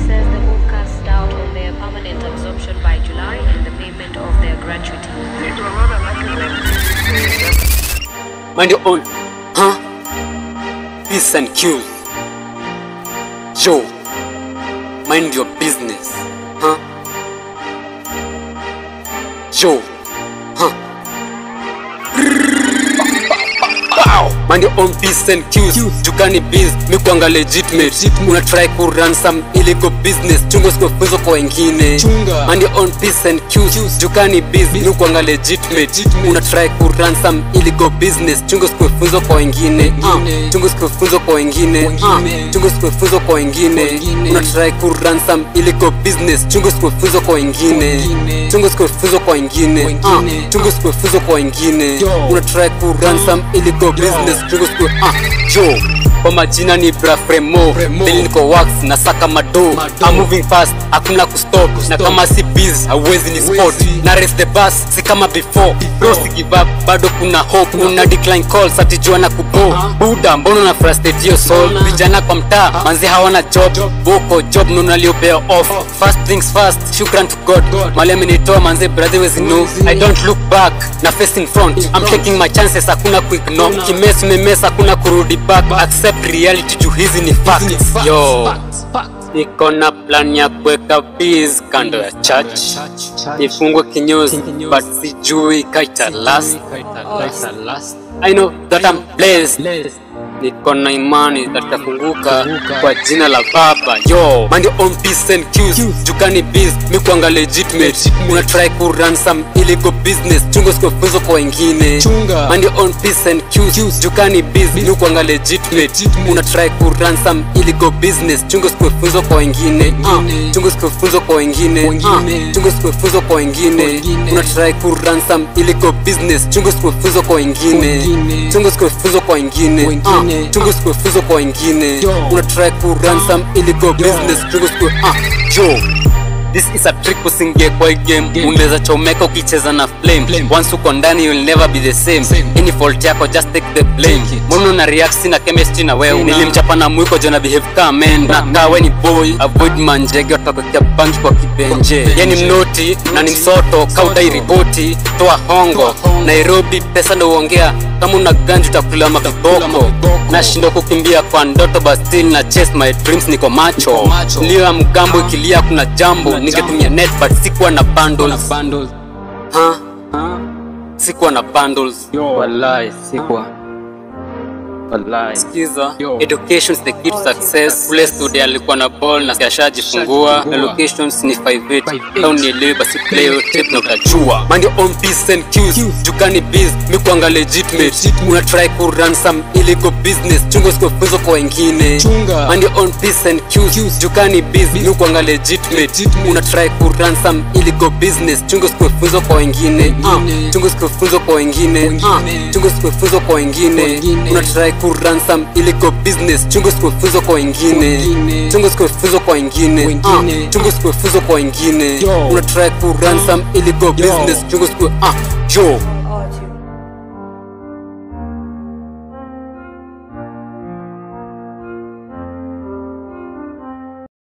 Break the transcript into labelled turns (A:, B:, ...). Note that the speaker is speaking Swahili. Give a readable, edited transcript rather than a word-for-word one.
A: says the move casts doubt on their permanent absorption by July and the payment of their gratuity.
B: Mind your own, huh? Peace and cues. Yo, mind your business, huh? Yo, huh? Mind your own peace and cues. Jukani biz, mikuanga legitimate. Una try ku run some illegal business. Chungo sikufunzo kwa wengine. Mind your own peace and cues. Jukani biz, mikuanga legitimate. Una try ku run some illegal business. Chungo sikufunzo kwa wengine. Chungo sikufunzo kwa wengine. Chungo sikufunzo kwa wengine. Una try ku run some illegal business. Chungo sikufunzo kwa wengine. Chungo sikufunzo kwa wengine. Chungo sikufunzo kwa wengine. Una try ku run some illegal business. Chungo sikufunzo Joe. Kwa majina ni Bra Fremo. Bili niko wax na saka mado. I'm moving fast, hakuna kustop. Na kama si biz, hawezi ni spot. Na race the bus, si kama before. Bro si give up, bado kuna hope. Una decline calls, ati jua na kubo. Buda, mbono na frustrate your soul. Vijana kwa mtaa, manzi hawana job. Boko job, nuna liopea off. First things first, shukran to God. Mali amenitoa manzi, brother wezi know. I don't look back, na face in front. I'm taking my chances, hakuna quick no. Kimesi memesa, hakuna kurudi back. Accept reality, juu hizi ni facts. Yo, niko na plan ya kuweka biz kando ya church. Nifungwe kinyozi, but sijui kaita last. I know that I'm blessed. Niko na imani tatafunguka kwa jina la Baba. Yo, mind your own peace and cues. Jukani biz, mikuanga legitimate. Una try ku run some illegal business. Chungo sikufunzo kwa wengine. Mind your own peace and cues. Jukani biz, mikuanga legitimate. Una try ku run some illegal business. Chungo sikufunzo kwa wengine. Chungo sikufunzo kwa wengine. Chungo sikufunzo kwa wengine. Una try ku run some illegal business. Chungo sikufunzo kwa wengine. Chungo sikufunzo kwa wengine. Chungo sikufunzo kwa wengine. Una try ku run some illegal business. Chungo Yo, this is a trick usingie kwa game. Unaweza chomeka ukicheza na flame. Once uko ndani you'll never be the same. Any fault yako just take the blame. Mono na react na chemistry na wewe. Nilimchapa na mwiko jona behave kama man. Na kawe ni boy, avoid manjege utakokia banki kwa kibenje. Yani mnoti na ni msoto, kaudai ripoti. Toa hongo, Nairobi pesa ndo uongea. Kama una ganji utakula makiboko. Nashindo kukimbia kwa ndoto but still na chase my dreams niko macho. Niliwa mgambo ikilia kuna jambo. Ningetumia net but sikuwa na bundles. Sikuwa na bundles. Wallahi sikuwa. Wallahi sikiza, education is the key to success. Kule studio alikuwa na ball na kiashajifungua. Locations ni 58. Town ni elewe basi play your tape na utajua. Mind your own peace and cues. Jukani biz, mikuanga legitimate. Una try ku run some illegal business. Chungo sikufunzo kwa wengine. Mind your own peace and cues. Jukani biz, mikuanga legitimate. Una try ku run some illegal business. Chungo sikufunzo kwa wengine. Chungo sikufunzo kwa wengine. Chungo sikufunzo kwa wengine. Una try ku run some illegal business. Chungo sikufunzo kwa wengine. Chungo sikufunzo kwa wengine. Chungo sikufunzo kwa wengine. Una try ku run some illegal business. Chungo sikufunzo Yo,